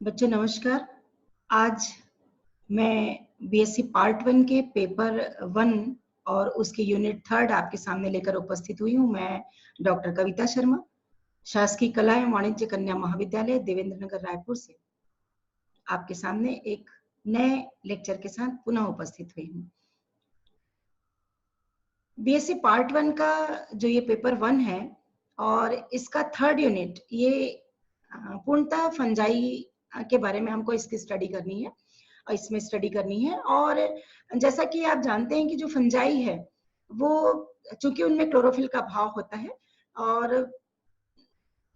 बच्चों नमस्कार। आज मैं बीएससी पार्ट 1 के पेपर 1 और उसके यूनिट 3 आपके सामने लेकर उपस्थित हुई हूँ। मैं डॉक्टर कविता शर्मा, शासकीय कला एवं वाणिज्य कन्या महाविद्यालय देवेंद्र नगर रायपुर से आपके सामने एक नए लेक्चर के साथ पुनः उपस्थित हुई हूँ। बीएससी पार्ट 1 का जो ये पेपर 1 है और इसका 3rd यूनिट ये पूर्णतः फंजाई के बारे में हमको इसकी स्टडी करनी है और इसमें स्टडी करनी है। और जैसा कि आप जानते हैं कि जो फंजाई है वो चूंकि उनमें क्लोरोफिल का अभाव होता है और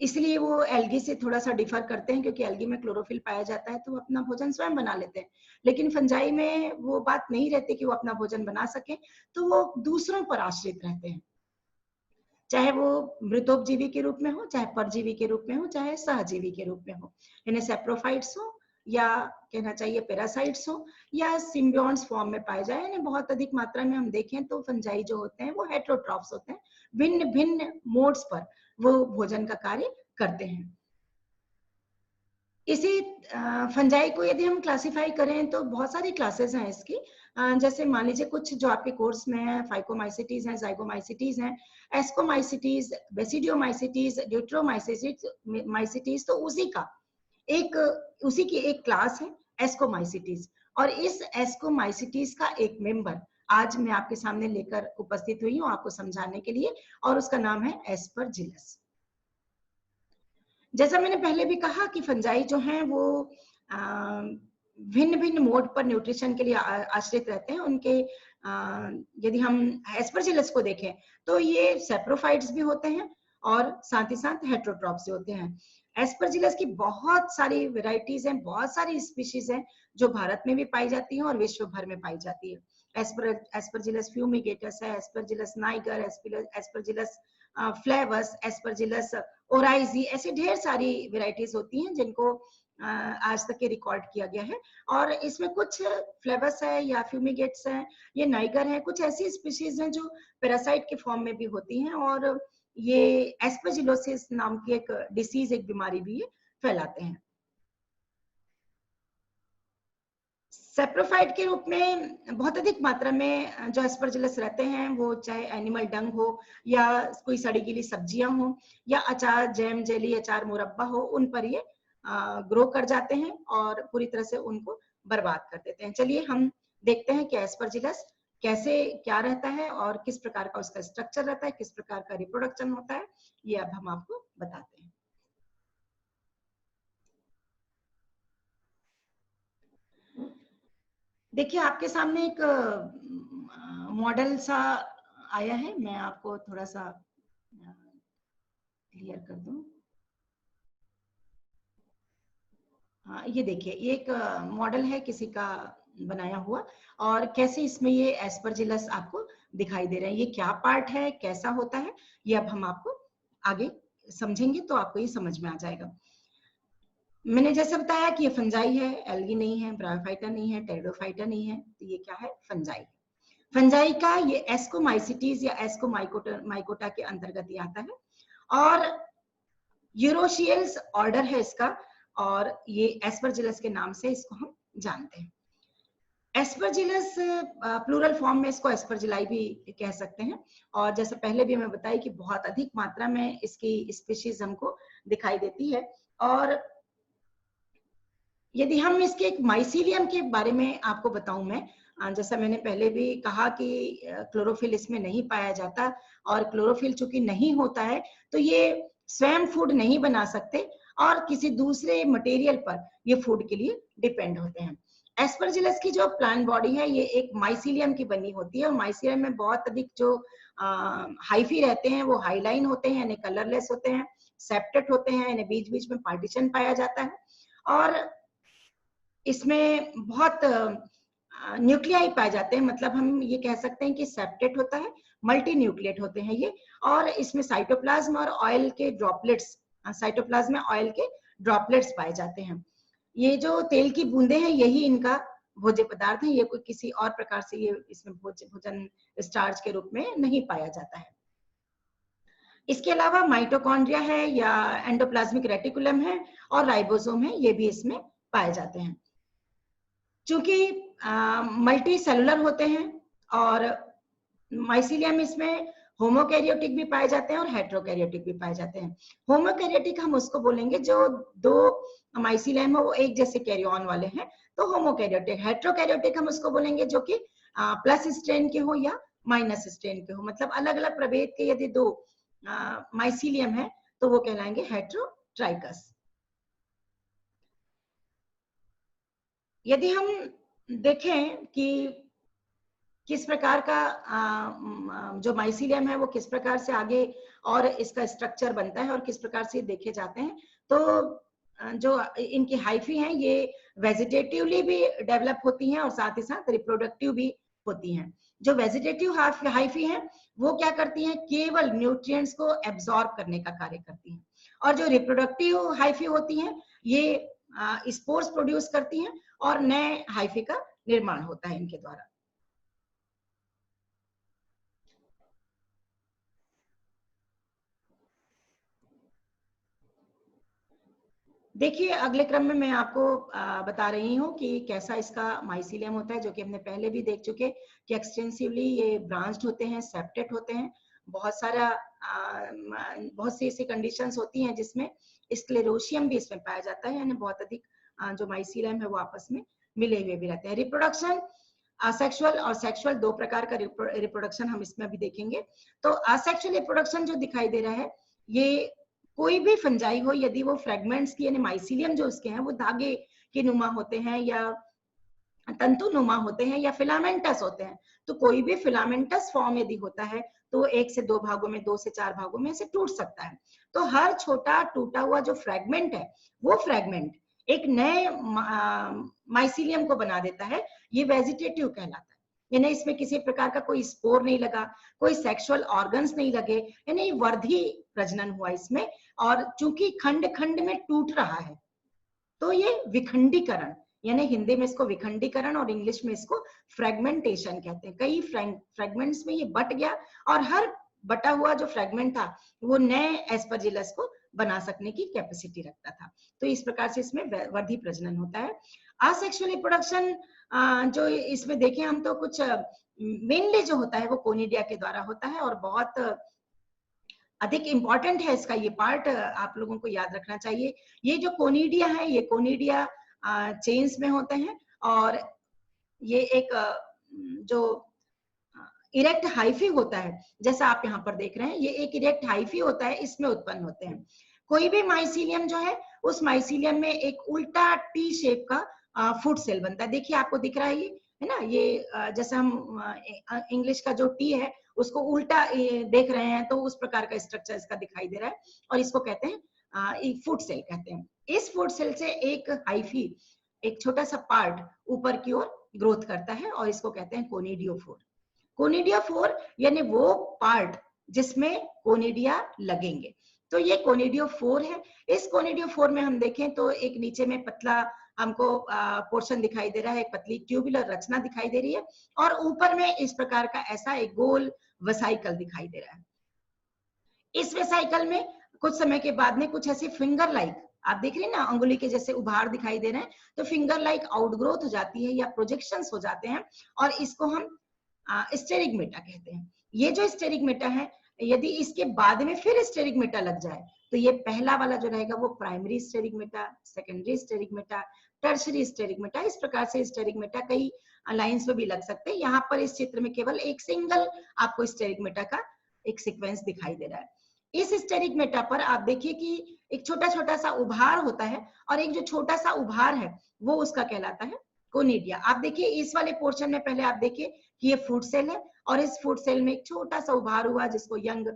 इसलिए वो एल्गी से थोड़ा सा डिफर करते हैं, क्योंकि एल्गी में क्लोरोफिल पाया जाता है तो वो अपना भोजन स्वयं बना लेते हैं। लेकिन फंजाई में वो बात नहीं रहती कि वो अपना भोजन बना सके, तो वो दूसरों पर आश्रित रहते हैं, चाहे वो मृतोपजीवी के रूप में हो, चाहे परजीवी के रूप में हो, चाहे सहजीवी के रूप में हो। इन्हें सेप्रोफाइट्स हो या कहना चाहिए पैरासाइट्स हो या सिम्बियोन्ट्स फॉर्म में पाए जाए। इन्हें बहुत अधिक मात्रा में हम देखें तो फंजाई जो होते हैं वो हेटेरोट्रॉफ्स होते हैं, भिन्न भिन्न मोड्स पर वो भोजन का कार्य करते हैं। इसी फंजाई को यदि हम क्लासिफाई करें तो बहुत सारी क्लासेस हैं इसकी। जैसे मान लीजिए कुछ जो आपके कोर्स में है, फाइकोमाइसिटीज है, जाइगोमाइसिटीज है, एस्कोमाइसिटीज, बेसिडियोमाइसिटीज, ड्यूट्रोमाइसिटीज, तो उसी की एक क्लास है एस्कोमाइसिटीज। और इस एस्कोमाइसिटीज का एक मेंबर आज मैं आपके सामने लेकर उपस्थित हुई हूँ आपको समझाने के लिए, और उसका नाम है एस्परजिलस। जैसा मैंने पहले भी कहा कि फंजाई जो हैं वो भिन्न भिन्न मोड पर न्यूट्रिशन के लिए आश्रित रहते हैं। उनके यदि हम एस्परजिलस को देखें तो ये सेप्रोफाइट्स भी होते हैं और साथ ही साथ हेटेरोट्रॉप्स भी होते हैं। एस्परजिलस की बहुत सारी वेराइटीज हैं, बहुत सारी स्पीशीज हैं जो भारत में भी पाई जाती हैं और विश्व भर में पाई जाती है। एस्परजिलस फ्यूमिगेटस है, Aspergillus Niger, Aspergillus फ्लेवस, Aspergillus oryzae, ऐसे ढेर सारी वेराइटीज होती हैं जिनको आज तक के रिकॉर्ड किया गया है। और इसमें कुछ फ्लेवस है या फ्यूमिगेट्स है, ये नाइगर है, कुछ ऐसी स्पीशीज हैं जो पैरासाइट के फॉर्म में भी होती हैं और ये एस्परजिलोसिस नाम की एक डिसीज, एक बीमारी भी फैलाते हैं। सेप्रोफाइट के रूप में बहुत अधिक मात्रा में जो एस्परजिलस रहते हैं वो चाहे एनिमल डंग हो या कोई सड़ी गीली सब्जियां हो या अचार, जैम, जेली, अचार, मुरब्बा हो, उन पर ये ग्रो कर जाते हैं और पूरी तरह से उनको बर्बाद कर देते हैं। चलिए हम देखते हैं कि एस्परजिलस कैसे क्या रहता है और किस प्रकार का उसका स्ट्रक्चर रहता है, किस प्रकार का रिप्रोडक्शन होता है, ये अब हम आपको बताते हैं। देखिए आपके सामने एक मॉडल सा आया है, मैं आपको थोड़ा सा क्लियर कर दूं। हाँ, ये देखिए ये एक मॉडल है किसी का बनाया हुआ, और कैसे इसमें ये एस्परजिलस आपको दिखाई दे रहे हैं। ये क्या पार्ट है, कैसा होता है, ये अब हम आपको आगे समझेंगे तो आपको ये समझ में आ जाएगा। मैंने जैसे बताया कि ये फंजाई है, एल्गी नहीं है, ब्रायोफाइटा नहीं है, टेरिडोफाइटा नहीं है, तो ये क्या है, फंजाई। फंजाई का ये एस्कोमाइसिटीज या एस्कोमाइकोटा के अंतर्गत ही आता है और यूरोशियल्स ऑर्डर है इसका, और ये एस्परजिलस के नाम से इसको हम जानते हैं। एस्परजिलस प्लूरल फॉर्म में इसको एस्परजिलाई भी कह सकते हैं। और जैसे पहले भी मैं बताई कि बहुत अधिक मात्रा में इसकी स्पीशीज हमको दिखाई देती है। और यदि हम इसके एक माइसीलियम के बारे में आपको बताऊं मैं, जैसा मैंने पहले भी कहा कि क्लोरोफिल इसमें नहीं पाया जाता, और क्लोरोफिल चूंकि नहीं होता है तो ये स्वयं फूड नहीं बना सकते और किसी दूसरे मटेरियल पर ये फूड के लिए डिपेंड होते हैं। एस्परजिलस की जो प्लांट बॉडी है ये एक माइसीलियम की बनी होती है, और माइसीलियम में बहुत अधिक जो हाइफी रहते हैं वो हाईलाइन होते हैं, यानी कलरलेस होते हैं, सेप्टेट होते हैं, यानी बीच बीच में पार्टीशन पाया जाता है, और इसमें बहुत न्यूक्लियाई पाए जाते हैं। मतलब हम ये कह सकते हैं कि सेप्टेट होता है, मल्टी न्यूक्लिएट होते हैं ये, और इसमें साइटोप्लाज्म और ऑयल के ड्रॉपलेट्स, साइटोप्लाज्म में ऑयल के ड्रॉपलेट्स पाए जाते हैं। ये जो तेल की बूंदे हैं यही इनका भोज्य पदार्थ है, ये कोई किसी और प्रकार से ये इसमें भोजन स्टार्च के रूप में नहीं पाया जाता है। इसके अलावा माइटोकॉन्ड्रिया है या एंडोप्लाज्मिक रेटिकुलम है और राइबोसोम है, ये भी इसमें पाए जाते हैं। चूंकि मल्टी सेलुलर होते हैं और माइसीलियम इसमें होमोकैरियोटिक भी पाए जाते हैं और हेट्रोकैरियोटिक भी पाए जाते हैं। होमोकैरियोटिक हम उसको बोलेंगे जो दो माइसीलियम है वो एक जैसे कैरियन वाले हैं, तो होमोकैरियोटिक। हेट्रोकैरियोटिक हम उसको बोलेंगे जो कि प्लस स्ट्रेन के हो या माइनस स्ट्रेन के हो, मतलब अलग अलग प्रभेद के यदि दो माइसीलियम है तो वो कहलाएंगे हेट्रोट्राइकस। यदि हम देखें कि किस प्रकार का जो माइसीलियम है वो किस प्रकार से आगे और इसका स्ट्रक्चर बनता है और किस प्रकार से देखे जाते हैं, तो जो इनकी हाइफी हैं ये वेजिटेटिवली भी डेवलप होती हैं और साथ ही साथ रिप्रोडक्टिव भी होती हैं। जो वेजिटेटिव हाइफी हैं वो क्या करती हैं, केवल न्यूट्रिएंट्स को एब्जॉर्ब करने का कार्य करती हैं, और जो रिप्रोडक्टिव हाइफी होती हैं ये स्पोर्स प्रोड्यूस करती हैं और नए हाइफी का निर्माण होता है इनके द्वारा। देखिए अगले क्रम में मैं आपको बता रही हूँ कि कैसा इसका माइसीलियम होता है, जो कि हमने पहले भी देख चुके कि एक्सटेंसिवली ये ब्रांच्ड होते हैं, सेप्टेट होते हैं। बहुत सी ऐसी कंडीशंस होती हैं जिसमें स्क्लेरोशियम भी इसमें पाया जाता है, यानी बहुत अधिक जो माइसीलियम है वो आपस में मिले हुए भी रहते हैं। रिप्रोडक्शन असेक्सुअल और सेक्सुअल दो प्रकार का रिप्रोडक्शन हम इसमें भी देखेंगे। तो असेक्सुअल रिप्रोडक्शन जो दिखाई दे रहा है ये कोई भी फंजाई हो, यदि वो फ्रेगमेंट्स की यानी माइसीलियम जो उसके हैं वो धागे के नुमा होते हैं या तंतु नुमा होते हैं या फिलामेंटस होते हैं, तो कोई भी फिलामेंटस फॉर्म यदि होता है तो एक से दो भागों में, दो से चार भागों में से टूट सकता है। तो हर छोटा टूटा हुआ जो फ्रेगमेंट है वो फ्रेगमेंट एक नए माइसीलियम को बना देता है, ये वेजिटेटिव कहलाता है। यानी इसमें किसी प्रकार का कोई स्पोर नहीं लगा, कोई सेक्सुअल ऑर्गन्स नहीं लगे, यानी वर्धी प्रजनन हुआ इसमें। और चूंकि खंड खंड में टूट रहा है तो ये विखंडीकरण, यानी हिंदी में इसको विखंडीकरण और इंग्लिश में इसको फ्रेगमेंटेशन कहते हैं। कई फ्रेगमेंट्स में ये बट गया और हर बटा हुआ जो फ्रेगमेंट था वो नए एस्परजिलस को बना सकने की कैपेसिटी रखता था। तो इस प्रकार से इसमें वर्धी प्रजनन होता है। असेक्सुअल रिप्रोडक्शन जो इसमें देखें हम तो कुछ मेनली जो होता है वो कोनिडिया के द्वारा होता है और बहुत अधिक इंपॉर्टेंट है इसका ये पार्ट, आप लोगों को याद रखना चाहिए। ये जो कोनिडिया है ये कोनिडिया चेन्स में होते हैं और ये एक जो इरेक्ट हाइफी होता है, जैसा आप यहाँ पर देख रहे हैं, ये एक इरेक्ट हाइफी होता है, इसमें उत्पन्न होते हैं। कोई भी माइसीलियम जो है उस माइसीलियम में एक उल्टा टी शेप का फूड सेल बनता है। देखिए आपको दिख रहा है ये, है ना, ये जैसा हम इंग्लिश का जो टी है उसको उल्टा देख रहे हैं तो उस प्रकार का स्ट्रक्चर इसका दिखाई दे रहा है और इसको कहते हैं फूड सेल कहते हैं। इस फूड सेल से एक हाइफी, एक छोटा सा पार्ट ऊपर की ओर ग्रोथ करता है और इसको कहते हैं कोनिडियोफोर। कोनिडियोफोर यानी वो पार्ट जिसमें कोनिडिया लगेंगे, तो ये कोनिडियोफोर है। इस कोनिडियोफोर में हम देखें तो एक नीचे में पतला हमको पोर्शन दिखाई दे रहा है, एक पतली ट्यूबुलर रचना दिखाई दे रही है और ऊपर में इस प्रकार का ऐसा एक गोल वेसाइकल दिखाई दे रहा है। इस वेसाइकल में कुछ समय के बाद में कुछ ऐसे फिंगर लाइक, आप देख रहे हैं ना अंगुली के जैसे उभार दिखाई दे रहे हैं, तो फिंगर लाइक आउटग्रोथ हो जाती है या प्रोजेक्शंस हो जाते हैं और इसको हम स्टेरिगमेटा कहते हैं। ये जो स्टेरिगमेटा है, यदि इसके बाद में फिर स्टेरिगमेटा लग जाए तो ये पहला वाला जो रहेगा वो प्राइमरी स्टेरिगमेटा, सेकेंडरी स्टेरिगमेटा, टर्शरी स्टेरिगमेटा, इस प्रकार से स्टेरिगमेटा कई लाइंस में भी लग सकते हैं। यहाँ पर इस चित्र में केवल एक सिंगल आपको स्टेरिगमेटा का एक सीक्वेंस दिखाई दे रहा है। इस स्टेरिगमेटा पर आप देखिए कि एक छोटा छोटा सा उभार होता है और एक जो छोटा सा उभार है वो उसका कहलाता है कोनिडिया। आप देखिए इस वाले पोर्शन में पहले आप देखिए कि ये फूड सेल है और इस फूड सेल में एक छोटा सा उभार हुआ जिसको यंग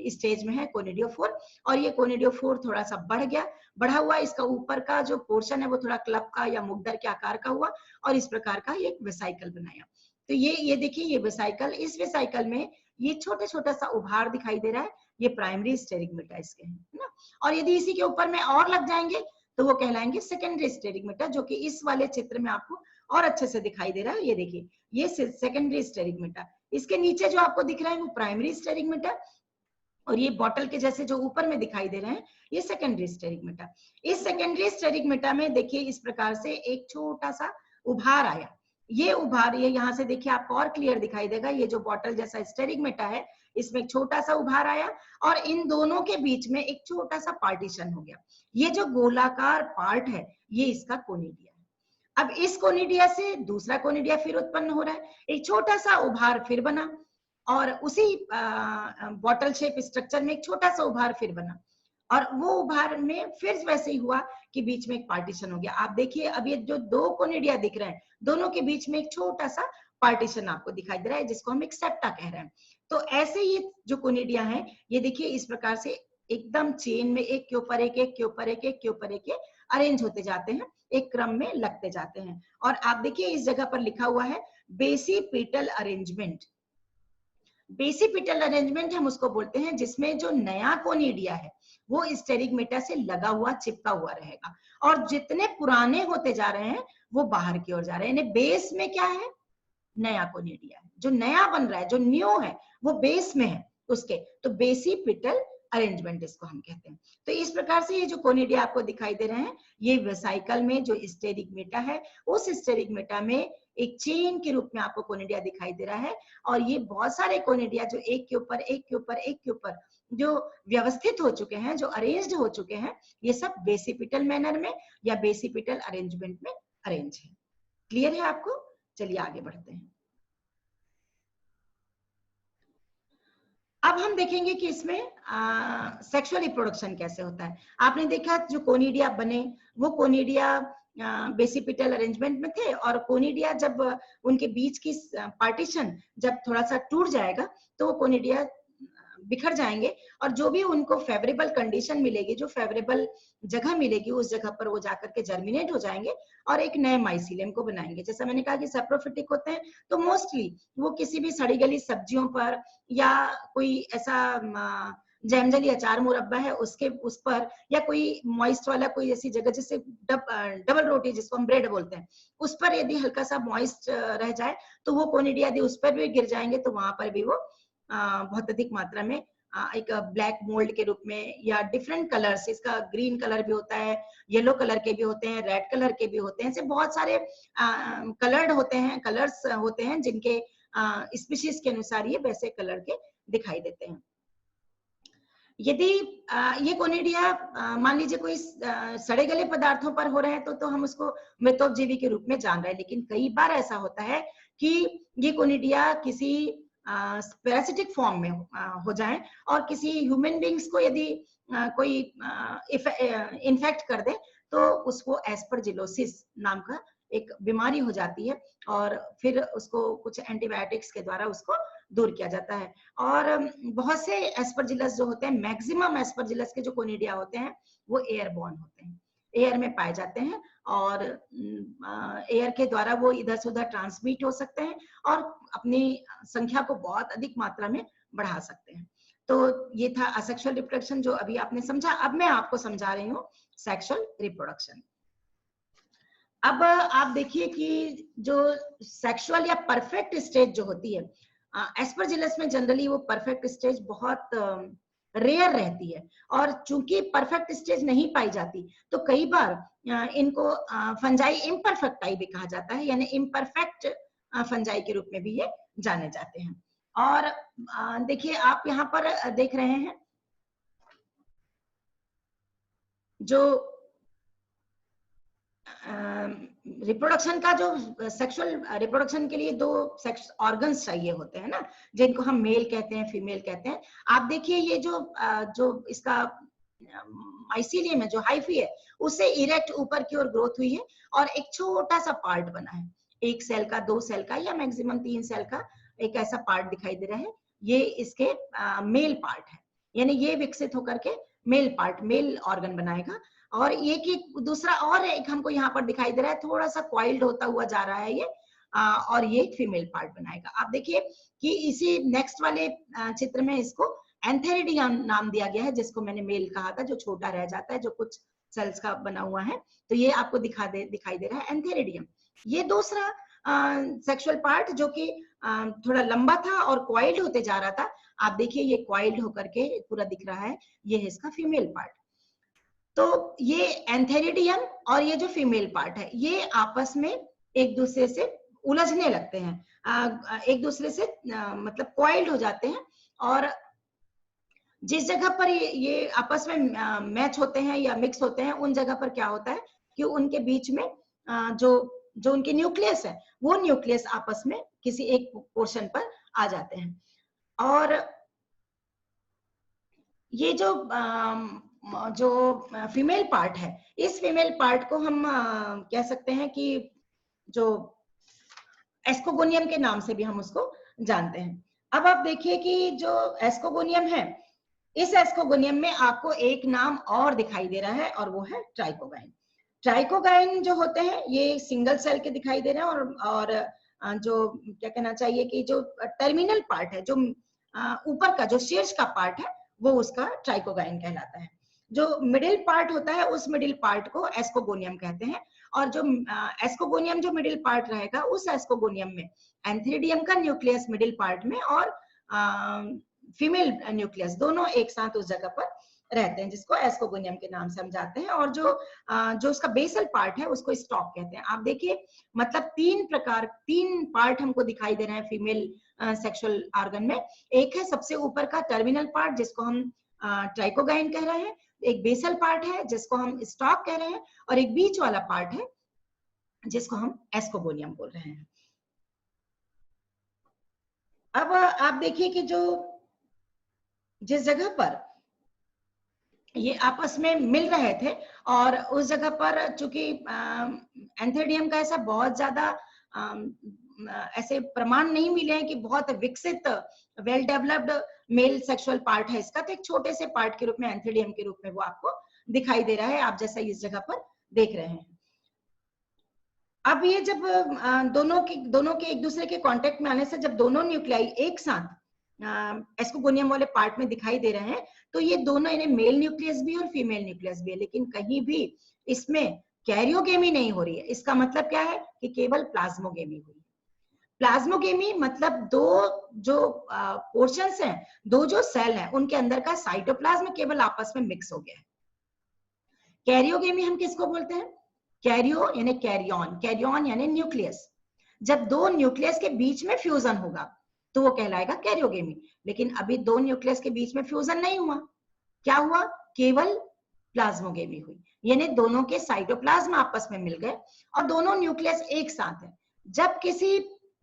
स्टेज में है कोनिडियोफोर, और ये कोनिडियोफोर थोड़ा सा बढ़ गया, बढ़ा हुआ इसका ऊपर का जो पोर्शन है वो थोड़ा क्लब का या मुगदर के आकार का हुआ और इस प्रकार का एक वेसाइकल बनाया। तो ये देखिए ये वेसाइकल, इस वेसाइकल में ये छोटा छोटा सा उभार दिखाई दे रहा है, ये प्राइमरी स्टेरिगमेटा इसके हैं, है ना। और यदि इसी के ऊपर में और लग जाएंगे तो वो कहलाएंगे सेकेंडरी स्टेरिगमेटा, जो कि इस वाले चित्र में आपको और अच्छे से दिखाई दे रहा है। ये देखिए ये सेकेंडरी स्टेरिगमेटा, इसके नीचे जो आपको दिख रहा है वो प्राइमरी स्टेरिगमेटा, और ये बॉटल के जैसे जो ऊपर में दिखाई दे रहे हैं, ये सेकेंडरी स्टेरिगमेटा। इस सेकेंडरी स्टेरिगमेटा में देखिए इस प्रकार से एक छोटा सा उभार आया। ये उभार, ये यहाँ से देखिए आपको और क्लियर दिखाई देगा, ये जो बॉटल जैसा स्टेरिगमेटा है, इसमें एक छोटा सा उभार आया और इन दोनों के बीच में एक छोटा सा पार्टीशन हो गया। ये जो गोलाकार पार्ट है, ये इसका कोनिडिया है। अब इस कोनिडिया से दूसरा कोनिडिया फिर उत्पन्न हो रहा है, एक छोटा सा उभार फिर बना और उसी बॉटल शेप स्ट्रक्चर में एक छोटा सा उभार फिर बना और वो उभार में फिर वैसे ही हुआ कि बीच में एक पार्टीशन हो गया। आप देखिए अब ये जो दो कोनिडिया दिख रहे हैं, दोनों के बीच में एक छोटा सा पार्टीशन आपको दिखाई दे रहा है, जिसको हम एक सेप्टा कह रहे हैं। तो ऐसे ये जो कोनिडिया है, ये देखिए इस प्रकार से एकदम चेन में एक के ऊपर एक, एक के ऊपर एक, एक के ऊपर एक अरेंज होते जाते हैं, एक क्रम में लगते जाते हैं। और आप देखिए इस जगह पर लिखा हुआ है बेसिपिटल अरेंजमेंट। बेसिपिटल अरेंजमेंट हम उसको बोलते हैं जिसमें जो नया कोनिडिया है वो स्टेरिगमेटा से लगा हुआ, चिपका हुआ रहेगा, और जितने पुराने होते जा रहे हैं वो बाहर की ओर जा रहे हैं। यानी बेस में क्या है, नया कोनिडिया है, जो नया बन रहा है, जो न्यू है, वो बेस में है उसके, तो बेसिपिटल अरेंजमेंट इसको हम कहते हैं। तो इस प्रकार से ये जो कोनिडिया आपको दिखाई दे रहे हैं, ये वेसाइकल में जो स्टेरिगमेटा है, उस स्टेरिगमेटा में एक चेन के रूप में आपको कोनिडिया दिखाई दे रहा है। और ये बहुत सारे कोनिडिया जो एक के ऊपर एक के ऊपर एक के ऊपर जो व्यवस्थित हो चुके हैं, जो अरेंज्ड हो चुके हैं, ये सब बेसिपिटल मैनर में या बेसिपिटल अरेंजमेंट में अरेंज है। क्लियर है आपको? चलिए आगे बढ़ते हैं। अब हम देखेंगे कि इसमें सेक्सुअल रिप्रोडक्शन कैसे होता है। आपने देखा जो कोनिडिया बने, वो कोनिडिया बेसिपिटल अरेंजमेंट में थे, और कोनिडिया जब उनके बीच की पार्टीशन जब थोड़ा सा टूट जाएगा तो वो कोनिडिया बिखर जाएंगे, और जो भी उनको फेवरेबल कंडीशन मिलेगी, जो फेवरेबल जगह मिलेगी, उस जगह पर वो जाकर के जर्मिनेट हो जाएंगे और एक नए माइसिलियम को बनाएंगे। जैसा मैंने कहा कि सैप्रोफिटिक होते हैं, तो मोस्टली वो किसी भी सड़ी गली सब्जियों पर या कोई ऐसा जैमजली अचार मुरब्बा है उसके उस पर, या कोई मॉइस्ट वाला कोई ऐसी जगह जैसे डबल रोटी जिसको हम ब्रेड बोलते हैं, उस पर यदि हल्का सा मॉइस्ट रह जाए तो वो कोनिडिया यदि उस पर भी गिर जाएंगे तो वहां पर भी वो बहुत अधिक मात्रा में एक ब्लैक मोल्ड के रूप में या डिफरेंट कलर्स, इसका ग्रीन कलर भी होता है, येलो कलर के भी होते हैं, रेड कलर के भी होते हैं, ऐसे बहुत सारे कलर्ड होते हैं, कलर्स होते हैं जिनके स्पीशीज के अनुसार ये वैसे कलर के दिखाई देते हैं। यदि ये कोनिडिया मान लीजिए कोई सड़े गले पदार्थों पर हो रहे हैं तो हम उसको मृतोपजीवी के रूप में जान रहे हैं, लेकिन कई बार ऐसा होता है कि ये कोनिडिया किसी पैरासिटिक फॉर्म में हो जाए और किसी ह्यूमन बींग्स को यदि कोई इन्फेक्ट कर दे तो उसको एस्परजिलोसिस नाम का एक बीमारी हो जाती है, और फिर उसको कुछ एंटीबायोटिक्स के द्वारा उसको दूर किया जाता है। और बहुत से एस्परजिलस जो होते हैं, मैक्सिमम एस्परजिलस के जो कोनिडिया होते हैं वो एयरबॉर्न होते हैं, एयर में पाए जाते हैं, और एयर के द्वारा वो इधर से उधर ट्रांसमिट हो सकते हैं और अपनी संख्या को बहुत अधिक मात्रा में बढ़ा सकते हैं। तो ये था असेक्सुअल रिप्रोडक्शन जो अभी आपने समझा। अब मैं आपको समझा रही हूँ सेक्सुअल रिप्रोडक्शन। अब आप देखिए कि जो सेक्सुअल या परफेक्ट स्टेज जो होती है, एस्परजिलस में जनरली वो परफेक्ट स्टेज बहुत रेयर रहती है, और चूंकि परफेक्ट स्टेज नहीं पाई जाती तो कई बार इनको फंजाई इम्परफेक्टाई भी कहा जाता है, यानी इम्परफेक्ट फंजाई के रूप में भी ये जाने जाते हैं। और देखिए आप यहाँ पर देख रहे हैं जो रिप्रोडक्शन का, जो सेक्सुअल रिप्रोडक्शन के लिए दो सेक्स ऑर्गन्स चाहिए होते हैं ना, जिनको हम मेल कहते हैं, फीमेल कहते हैं। आप देखिए ये जो इसका माइसीलियम है, जो हाइफी है, उससे इरेक्ट ऊपर की ओर ग्रोथ हुई है और एक छोटा सा पार्ट बना है, 1 सेल का, 2 सेल का या मैक्सिमम 3 सेल का एक ऐसा पार्ट दिखाई दे रहा है। ये इसके मेल पार्ट है, यानी ये विकसित होकर के मेल पार्ट, मेल ऑर्गन बनाएगा। और ये कि दूसरा और एक हमको यहाँ पर दिखाई दे रहा है, थोड़ा सा क्वाइल्ड होता हुआ जा रहा है ये, और ये एक फीमेल पार्ट बनाएगा। आप देखिए कि इसी नेक्स्ट वाले चित्र में इसको एंथेरिडियम नाम दिया गया है, जिसको मैंने मेल कहा था, जो छोटा रह जाता है, जो कुछ सेल्स का बना हुआ है। तो ये आपको दिखाई दे रहा है एंथेरिडियम। ये दूसरा सेक्सुअल पार्ट जो कि थोड़ा लंबा था और क्वाइल्ड होते जा रहा था, आप देखिए ये क्वाइल्ड होकर के पूरा दिख रहा है, ये है इसका फीमेल पार्ट। तो ये एंथेरिडियम और ये जो फीमेल पार्ट है ये आपस में एक दूसरे से उलझने लगते हैं, एक दूसरे से मतलब क्वाइल्ड हो जाते हैं, और जिस जगह पर ये आपस में मैच होते हैं या मिक्स होते हैं, उन जगह पर क्या होता है कि उनके बीच में जो जो उनके न्यूक्लियस है, वो न्यूक्लियस आपस में किसी एक पोर्शन पर आ जाते हैं। और ये जो फीमेल पार्ट है, इस फीमेल पार्ट को हम कह सकते हैं कि जो एस्कोगोनियम के नाम से भी हम उसको जानते हैं। अब आप देखिए कि जो एस्कोगोनियम है, इस एस्कोगोनियम में आपको एक नाम और दिखाई दे रहा है और वो है ट्राइकोगाइन। ट्राइकोगाइन जो होते हैं ये सिंगल सेल के दिखाई दे रहे हैं, और जो क्या कहना चाहिए कि जो टर्मिनल पार्ट है, जो ऊपर का जो शीर्ष का पार्ट है, वो उसका ट्राइकोगाइन कहलाता है। जो मिडिल पार्ट होता है उस मिडिल पार्ट को एस्कोगोनियम कहते हैं, और जो एस्कोगोनियम जो मिडिल पार्ट रहेगा उस एस्कोगोनियम में एंथ्रीडियम का न्यूक्लियस मिडिल पार्ट में और फीमेल न्यूक्लियस दोनों एक साथ उस जगह पर रहते हैं, जिसको एस्कोगोनियम के नाम से हम जानते हैं। और जो उसका बेसल पार्ट है उसको स्टॉक कहते हैं। आप देखिए मतलब तीन पार्ट हमको दिखाई दे रहे हैं फीमेल सेक्सुअल ऑर्गन में। एक है सबसे ऊपर का टर्मिनल पार्ट जिसको हम ट्राइकोगाइन कह रहे हैं, एक बेसल पार्ट है जिसको हम स्टॉक कह रहे हैं, और एक बीच वाला पार्ट है जिसको हम एस्कोगोनियम बोल रहे हैं। अब आप देखिए कि जिस जगह पर ये आपस में मिल रहे थे, और उस जगह पर चूंकि एंथेरिडियम का ऐसा बहुत ज्यादा ऐसे प्रमाण नहीं मिले हैं कि बहुत विकसित well developed male sexual part है इसका, तो एक छोटे से पार्ट के रूप में एंथेरिडियम के रूप में वो आपको दिखाई दे रहा है, आप जैसा इस जगह पर देख रहे हैं। अब ये जब दोनों के एक दूसरे के कांटेक्ट में आने से जब दोनों न्यूक्लियाई एक साथ एस्कोगोनियम वाले पार्ट में दिखाई दे रहे हैं, तो ये दोनों इन्हें मेल न्यूक्लियस भी और फीमेल न्यूक्लियस भी है, लेकिन कहीं भी इसमें कैरियोगेमी नहीं हो रही है। इसका मतलब क्या है कि केवल प्लाज्मोगेमी हुई है। प्लाज्मोगेमी मतलब दो जो पोर्शंस हैं, दो जो सेल हैं, उनके अंदर का साइटोप्लाज्म केवल आपस में मिक्स हो गया है। कैरियोगेमी हम किसको बोलते हैं? कैरियो यानी कैरियन, कैरियन यानी न्यूक्लियस। जब दो न्यूक्लियस के बीच में फ्यूजन होगा तो वो कहलाएगा कैरियोगेमी। लेकिन अभी दो न्यूक्लियस के बीच में फ्यूजन नहीं हुआ, क्या हुआ? केवल प्लाज्मोगेमी हुई, यानी दोनों के साइटोप्लाज्म आपस में मिल गए और दोनों न्यूक्लियस एक साथ है। जब किसी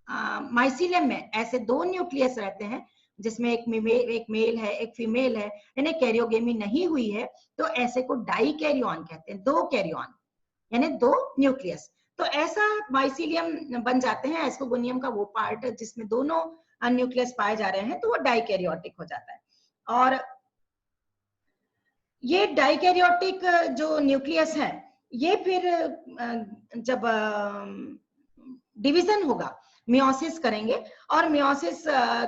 माइसीलियम में ऐसे दो न्यूक्लियस रहते हैं जिसमें एक मेल है एक फीमेल है, यानी कैरियोगेमी नहीं हुई है, तो ऐसे को डाई कैरियन कहते हैं, दो कैरियन यानी दो न्यूक्लियस। तो ऐसा माइसीलियम बन जाते हैं, एस्कोगोनियम का वो पार्ट जिसमें दोनों न्यूक्लियस पाए जा रहे हैं, तो वो डाइकैरियोटिक हो जाता है। और ये डाइकैरियोटिक जो न्यूक्लियस है, ये फिर जब डिवीजन होगा, मियोसिस करेंगे, और मियोसिस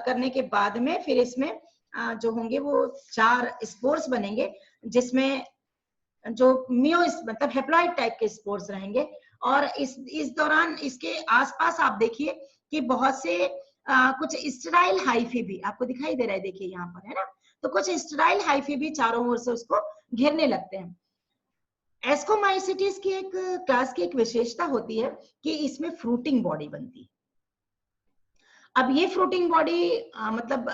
करने के बाद में फिर इसमें जो होंगे वो 4 स्पोर्स बनेंगे, जिसमें जो मियोस मतलब हेप्लॉइड टाइप के स्पोर्स रहेंगे। और इस दौरान इसके आसपास आप देखिए कि बहुत से कुछ स्टेराइल हाइफी भी आपको दिखाई दे रहा है, देखिए यहाँ पर है ना, तो कुछ स्टेराइल हाइफी भी चारों ओर से उसको घेरने लगते हैं। एस्कोमाइसिटीज की एक क्लास की एक विशेषता होती है कि इसमें फ्रूटिंग बॉडी बनती है। अब ये फ्रूटिंग बॉडी मतलब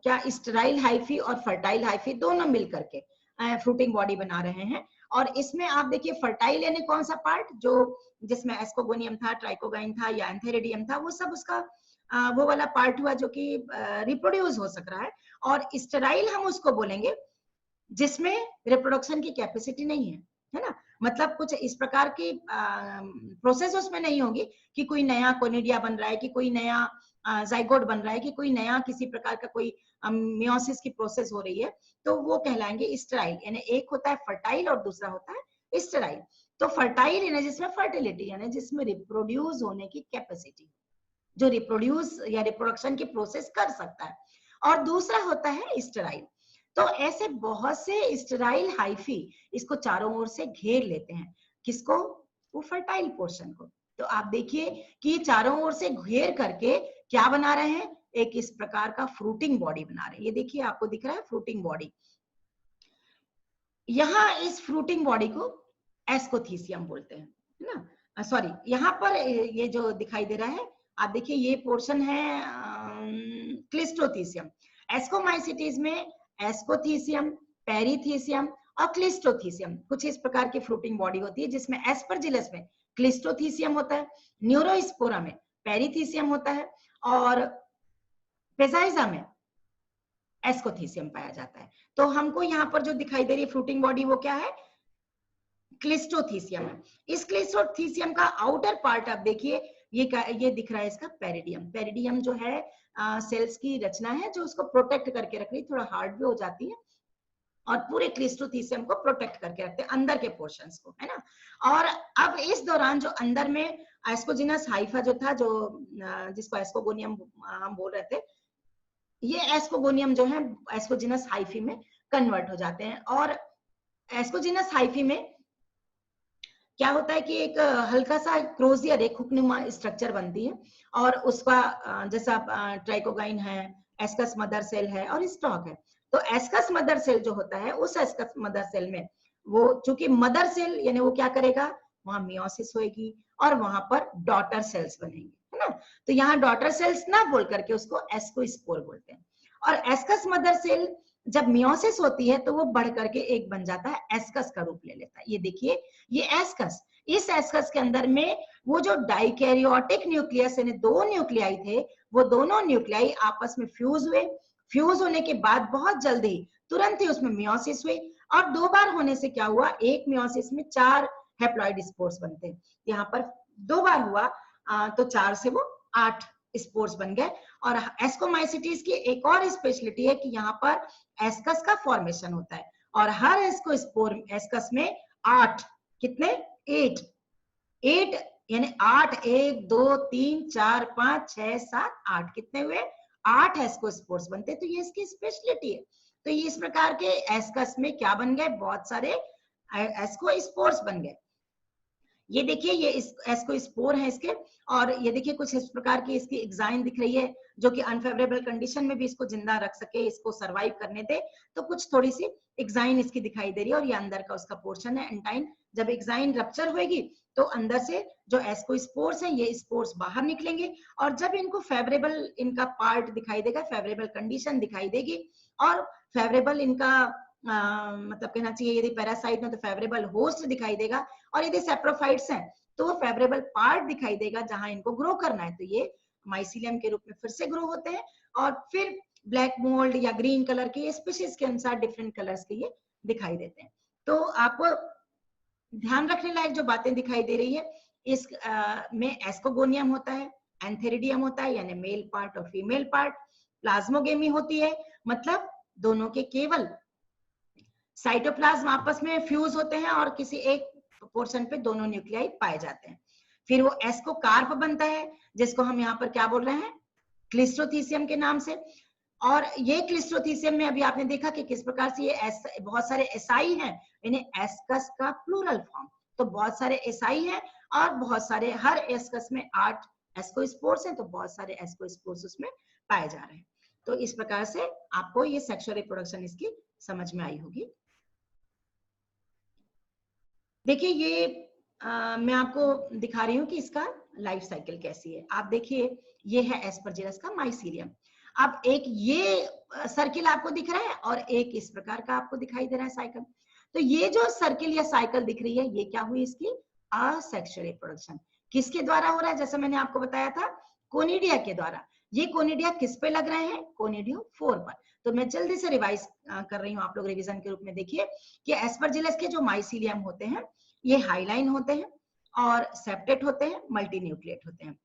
क्या स्टेराइल हाइफी और फर्टाइल हाइफी दोनों मिलकर के फ्रूटिंग बॉडी बना रहे हैं। और इसमें आप देखिए फर्टाइल यानी कौन सा पार्ट, जो जिसमें एस्कोगोनियम था, ट्राइकोगाइन था या एंथेरिडियम था, वो सब उसका वो वाला पार्ट हुआ जो कि रिप्रोड्यूस हो सक रहा है। और स्टेराइल हम उसको बोलेंगे जिसमें रिप्रोडक्शन की कैपेसिटी नहीं है ना, मतलब कुछ इस प्रकार की प्रोसेस उसमें नहीं होगी कि कोई नया कोनिडिया बन रहा है, कि कोई नया जाइगोट बन रहा है, कि कोई नया किसी प्रकार का कोई मियोसिस की प्रोसेस हो रही है, तो वो कहलाएंगे स्टेराइल। यानी एक होता है फर्टाइल और दूसरा होता है स्टेराइल। तो फर्टाइल यानी जिसमें फर्टिलिटी यानी जिसमें रिप्रोड्यूस होने की कैपेसिटी, जो रिप्रोड्यूस या रिप्रोडक्शन की प्रोसेस कर सकता है, और दूसरा होता है स्टेराइल। तो ऐसे बहुत से स्टेराइल हाइफी इसको चारों ओर से घेर लेते हैं, किसको? वो फर्टाइल पोर्शन को। तो आप देखिए कि चारों ओर से घेर करके क्या बना रहे हैं? एक इस प्रकार का फ्रूटिंग बॉडी बना रहे हैं। ये देखिए आपको दिख रहा है फ्रूटिंग बॉडी। यहाँ इस फ्रूटिंग बॉडी को एस्कोथीसियम बोलते हैं, है ना। सॉरी, यहाँ पर ये जो दिखाई दे रहा है आप देखिए, ये पोर्शन है क्लिस्टोथीसियम। एस्कोमाइसिटीज में एस्कोथीसियम, पेरीथीसियम और क्लिस्टोथीसियम कुछ इस प्रकार की फ्रूटिंग बॉडी होती है, जिसमें एस्परजिलस में क्लिस्टोथीसियम होता है, न्यूरोस्पोरा में पेरीथीसियम होता है और पेजाइजा में एस्कोथीसियम पाया जाता है। तो हमको यहाँ पर जो दिखाई दे रही है फ्रूटिंग बॉडी वो क्या है, क्लिस्टोथीसियम है। इस क्लिस्टोथीसियम का आउटर पार्ट आप देखिए, ये दिख रहा है इसका पेरिडियम। पेरिडियम जो है सेल्स की रचना है जो उसको प्रोटेक्ट करके रख रही है, थोड़ा हार्ड भी हो जाती है और पूरे क्लिस्टोथीसियम को प्रोटेक्ट करके रखते हैं अंदर के पोर्शंस को, है ना। और अब इस दौरान जो अंदर में एस्कोजिनस हाइफा जो था, जो जिसको एस्कोगोनियम हम बोल रहे थे, ये एस्कोगोनियम जो है एस्कोजिनस हाइफी में कन्वर्ट हो जाते हैं। और एस्कोजिनस हाइफी में क्या होता है कि एक हल्का सा क्रोजियर, एक हुकनुमा स्ट्रक्चर बनती है और उसका जैसा ट्राइकोगाइन है, एस्कस मदर सेल है और स्टॉक है। तो एस्कस मदर सेल जो होता है, उस एस्कस मदर सेल में वो चूंकि मदर सेल यानी वो क्या करेगा, वहां मियोसिस होगी और वहां पर डॉटर सेल्स बनेंगे, है ना। तो यहाँ डॉटर सेल्स ना बोल करके उसको एस्कोस्पोर बोलते हैं। और एस्कस मदर सेल जब मियोसिस होती है तो वो बढ़ करके एक बन जाता है, एस्कस का रूप ले लेता है। ये देखिए, ये एस्कस, इस एस्कस के अंदर में वो जो डाइकैरियोटिक न्यूक्लियस यानी दो न्यूक्लियाई थे, वो दोनों न्यूक्लियाई आपस में फ्यूज हुए। फ्यूज होने के बाद बहुत जल्दी तुरंत ही उसमें मियोसिस हुई और दो बार होने से क्या हुआ, एक मियोसिस में 4 हैप्लॉइड स्पोर्स बनते हैं। यहाँ पर 2 बार हुआ तो 4 से वो 8 स्पोर्स बन गए। और एस्कोमाइसिटीज की एक और स्पेशलिटी है कि यहाँ पर एस्कस का फॉर्मेशन होता है और हर एस्कोस्पोर एस्कस में 8, कितने, 8 यानी 8, 1 2 3 4 5 6 7 8, कितने हुए, 8 एस्कोस्पोर्स बनते हैं। तो ये इसकी स्पेशलिटी है। तो ये इस प्रकार के एस्कस में क्या बन गए, बहुत सारे एस्कोस्पोर्स बन गए। ये देखिए, ये एस्कोस्पोर है इसके, और ये देखिए कुछ इस प्रकार की इसकी एग्जाइन दिख रही है जो कि अनफेवरेबल कंडीशन में भी इसको जिंदा रख सके, इसको सरवाइव करने दे। तो कुछ थोड़ी सी एग्जाइन इसकी दिखाई दे रही है और ये अंदर का उसका पोर्शन है एंटाइन। जब एग्जाइन रप्चर होगी तो अंदर से जो एस्कोस्पोर्स हैं, ये स्पोर्स बाहर निकलेंगे और जब इनको फेवरेबल इनका पार्ट दिखाई देगा, फेवरेबल कंडीशन दिखाई देगी और फेवरेबल इनका मतलब कहना चाहिए, यदि पैरासाइट में तो फेवरेबल होस्ट दिखाई देगा और यदि सेप्रोफाइट्स हैं तो वो फेवरेबल पार्ट दिखाई देगा जहां इनको ग्रो करना है। तो ये माइसीलियम के रूप में फिर से ग्रो होते हैं और फिर ब्लैक मोल्ड या ग्रीन कलर के स्पीशीज के अनुसार डिफरेंट कलर्स के ये दिखाई देते हैं। तो आपको ध्यान रखने लायक जो बातें दिखाई दे रही है, इस में एस्कोगोनियम होता है, एंथेरिडियम होता है यानी मेल पार्ट और फीमेल पार्ट, प्लाज्मोगेमी होती है मतलब दोनों के केवल साइटोप्लाज्म आपस में फ्यूज होते हैं और किसी एक पोर्शन पे दोनों न्यूक्लियाई पाए जाते हैं। फिर वो एस्कोकार्प बनता है जिसको हम यहाँ पर क्या बोल रहे हैं, क्लिस्टोथीसियम के नाम से। और ये क्लिस्टोथीसियम में अभी आपने देखा कि किस प्रकार से ये बहुत सारे एसाई हैं, इन्हें एस्कस का प्लूरल फॉर्म। तो बहुत सारे एसाई हैं और बहुत सारे, हर एस्कस में 8 एस्कोस्पोर्स हैं, तो बहुत सारे एस्कोस्पोर्स उसमें पाए जा रहे हैं। तो इस प्रकार से आपको ये सेक्सुअल रिप्रोडक्शन इसकी समझ में आई होगी। देखिए, ये मैं आपको दिखा रही हूँ कि इसका लाइफ साइकिल कैसी है। आप देखिए, ये है एस्परजिलस का माइसीलियम। अब एक ये सर्किल आपको दिख रहा है और एक इस प्रकार का आपको दिखाई दे रहा है साइकिल। तो ये जो सर्किल या साइकिल दिख रही है, ये क्या हुई इसकी असेक्सुअल रिप्रोडक्शन। किसके द्वारा हो रहा है, जैसा मैंने आपको बताया था, कोनिडिया के द्वारा। ये कोनिडिया किस पे लग रहे हैं, कोनिडियो 4 पर। तो मैं जल्दी से रिवाइज कर रही हूँ, आप लोग रिवीजन के रूप में देखिए कि एस्परजिलस के जो माइसीलियम होते हैं ये हाईलाइन होते हैं और सेप्टेट होते हैं, मल्टीन्यूक्लिएट होते हैं।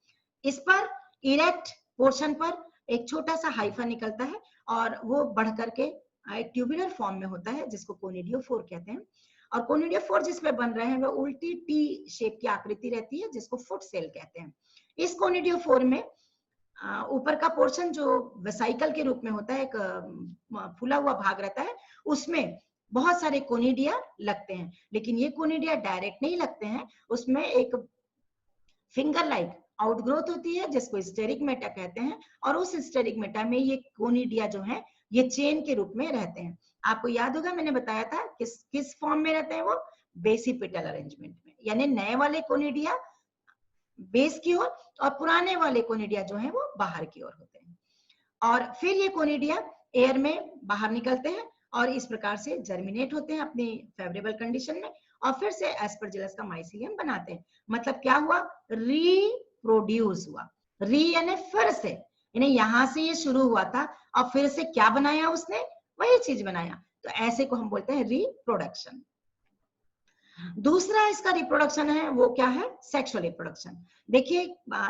इस पर इरेक्ट पोर्शन पर एक छोटा सा हाइफा निकलता है और वो बढ़ करके एक ट्यूबुलर फॉर्म में होता है जिसको कोनिडियो 4 कहते हैं। और कोनिडियो 4 जिसमें बन रहे हैं वो उल्टी टी शेप की आकृति रहती है जिसको फुट सेल कहते हैं। इस कोनिडियो 4 में ऊपर का पोर्शन जो वेसाइकल के रूप में होता है, एक फूला हुआ भाग रहता है, उसमें बहुत सारे कोनिडिया लगते हैं। लेकिन ये कोनिडिया डायरेक्ट नहीं लगते हैं, उसमें एक फिंगर लाइक आउटग्रोथ होती है जिसको स्टेरिगमेटा कहते हैं, और उस स्टेरिगमेटा में ये कोनिडिया जो है ये चेन के रूप में रहते हैं। आपको याद होगा मैंने बताया था किस फॉर्म में रहते हैं वो, बेसिपिटल अरेंजमेंट में, यानी नए वाले कोनिडिया बेस की ओर और पुराने वाले कोनिडिया जो है वो बाहर की ओर होते हैं। और फिर ये कोनिडिया एयर में बाहर निकलते हैं और इस प्रकार से जर्मिनेट होते हैं अपनी फेवरेबल कंडीशन में, और फिर से एस्परजिलस का माइसिलियम बनाते हैं। मतलब क्या हुआ, रीप्रोड्यूस हुआ। री यानी फिर से, यानी यहां से ये शुरू हुआ था और फिर से क्या बनाया उसने, वही चीज बनाया। तो ऐसे को हम बोलते हैं रिप्रोडक्शन। दूसरा इसका रिप्रोडक्शन है वो क्या है, सेक्सुअल रिप्रोडक्शन। देखिए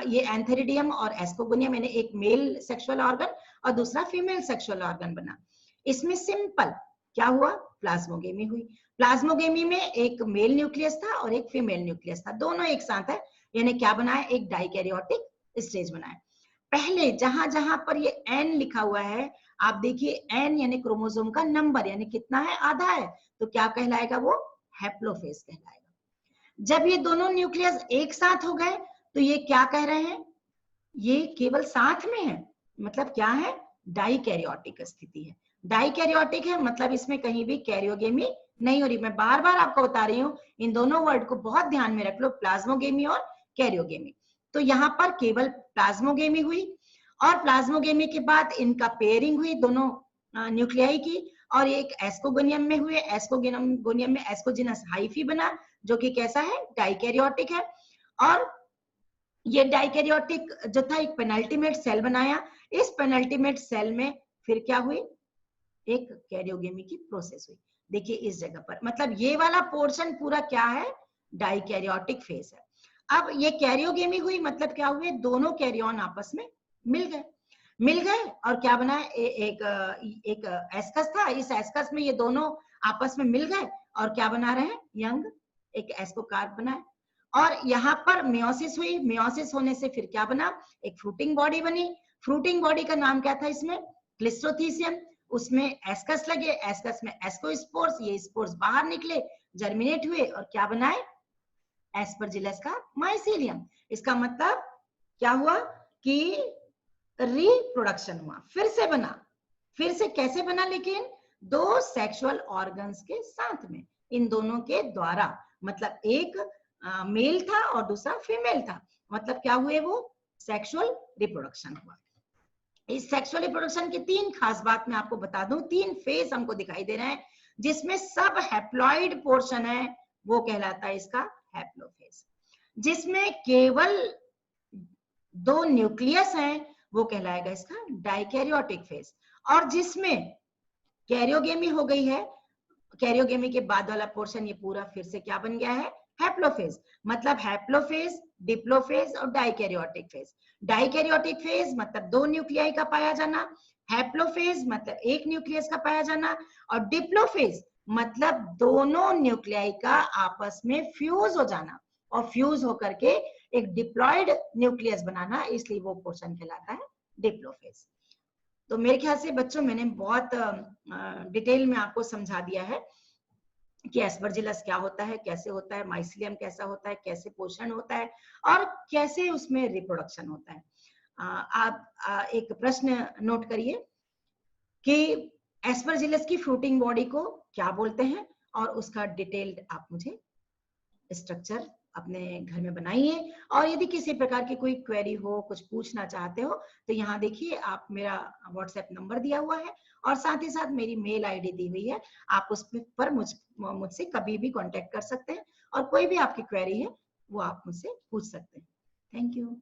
ये एंथेरिडियम और एस्कोगोनियम, यानी एक मेल सेक्सुअल ऑर्गन और दूसरा फीमेल सेक्सुअल ऑर्गन बना। इसमें सिंपल क्या हुआ, प्लाज्मोगेमी हुई। प्लाज्मोगेमी में एक मेल न्यूक्लियस था और एक फीमेल न्यूक्लियस था, दोनों एक साथ है, यानी क्या बनाया, एक डाइकैरियोटिक स्टेज बनाया। पहले जहां जहां पर ये एन लिखा हुआ है, आप देखिए एन यानी क्रोमोसोम का नंबर, यानी कितना है, आधा है, तो क्या कहलाएगा वो, हैप्लोफेज कहलाएगा। जब ये दोनों न्यूक्लियस एक साथ हो गए तो ये क्या कह रहे हैं, ये केवल साथ में है, मतलब क्या है, डाइकैरियोटिक स्थिति है। डाइकैरियोटिक है मतलब इसमें कहीं भी कैरियोगेमी नहीं हो रही। मैं बार बार आपको बता रही हूँ, इन दोनों वर्ड को बहुत ध्यान में रख लो, प्लाज्मोगेमी और कैरियोगेमी। तो यहाँ पर केवल प्लाज्मोगेमी हुई, और प्लाज्मोगेमी के बाद इनका पेयरिंग हुई दोनों न्यूक्लियाई की, और एक एस्कोगोनियम में हुए, एस्कोगोनियम में एस्कोजिनस हाइफी बना, जो कि कैसा है, डाइकैरियोटिक है। और ये डाइकैरियोटिक जो था एक पेनल्टीमेट सेल बनाया। इस पेनल्टीमेट सेल में फिर क्या हुई, एक कैरियोगेमी की प्रोसेस हुई। देखिए इस जगह पर, मतलब ये वाला पोर्शन पूरा क्या है, डाइकैरियोटिक फेज है। अब ये कैरियोगेमी हुई मतलब क्या हुए, दोनों कैरियन आपस में मिल गए और क्या बना, एक एस्कस था, इस एस्कस में ये दोनों आपस में मिल गए और क्या बना रहे हैं, यंग एक एस्कोकार्प बनाए। और यहाँ पर मियोसिस हुई, मियोसिस होने से फिर क्या बना, एक फ्रूटिंग बॉडी बनी। फ्रूटिंग बॉडी का नाम क्या था इसमें, क्लिस्ट्रोथीसियम। उसमें एस्कस लगे, एस्कस में एस्कोस्पोर्स, ये स्पोर्स बाहर निकले, जर्मिनेट हुए और क्या बनाए, एस्परजिलस का माइसीलियम। इसका मतलब क्या हुआ कि रिप्रोडक्शन हुआ, फिर से बना। फिर से कैसे बना, लेकिन दो सेक्सुअल ऑर्गन्स के साथ में, इन दोनों के द्वारा, मतलब एक मेल था और दूसरा फीमेल था, मतलब क्या हुए, वो सेक्सुअल रिप्रोडक्शन हुआ। इस सेक्सुअल रिप्रोडक्शन की तीन खास बात मैं आपको बता दूं, तीन फेज हमको दिखाई दे रहे हैं, जिसमें सब हैप्लॉइड पोर्शन है वो कहलाता है इसका हैप्लोफेज। जिसमें केवल दो न्यूक्लियस हैं वो कहलाएगा इसका डाइकैरियोटिक फेज। और जिसमें कैरियोगेमी हो गई है, कैरियोगेमी के बाद वाला पोर्शन ये पूरा फिर से क्या बन गया है, हैप्लोफेज। मतलब हैप्लोफेज, डिप्लोफेज और डाइकैरियोटिक फेज। डाइकैरियोटिक फेज मतलब दो न्यूक्लियाई का पाया जाना, हैप्लोफेज मतलब एक न्यूक्लियस का पाया जाना, और डिप्लोफेज मतलब दोनों न्यूक्लियाई का आपस में फ्यूज हो जाना और फ्यूज होकर के एक डिप्लॉयड न्यूक्लियस बनाना, इसलिए वो पोर्शन कहलाता है डिप्लोफेज। तो मेरे ख्याल से बच्चों मैंने बहुत डिटेल में आपको समझा दिया है कि एस्परजिलस क्या होता है, कैसे होता है, माइसिलियम कैसा होता है, कैसे पोषण होता है और कैसे उसमें रिप्रोडक्शन होता है। आप एक प्रश्न नोट करिए कि एस्परजिलस की फ्रूटिंग बॉडी को क्या बोलते हैं, और उसका डिटेल्ड आप मुझे स्ट्रक्चर अपने घर में बनाइए। और यदि किसी प्रकार की कोई क्वेरी हो, कुछ पूछना चाहते हो, तो यहाँ देखिए आप मेरा व्हाट्सएप नंबर दिया हुआ है और साथ ही साथ मेरी मेल आईडी दी हुई है। आप उस पर मुझसे कभी भी कांटेक्ट कर सकते हैं और कोई भी आपकी क्वेरी है वो आप मुझसे पूछ सकते हैं। Thank you.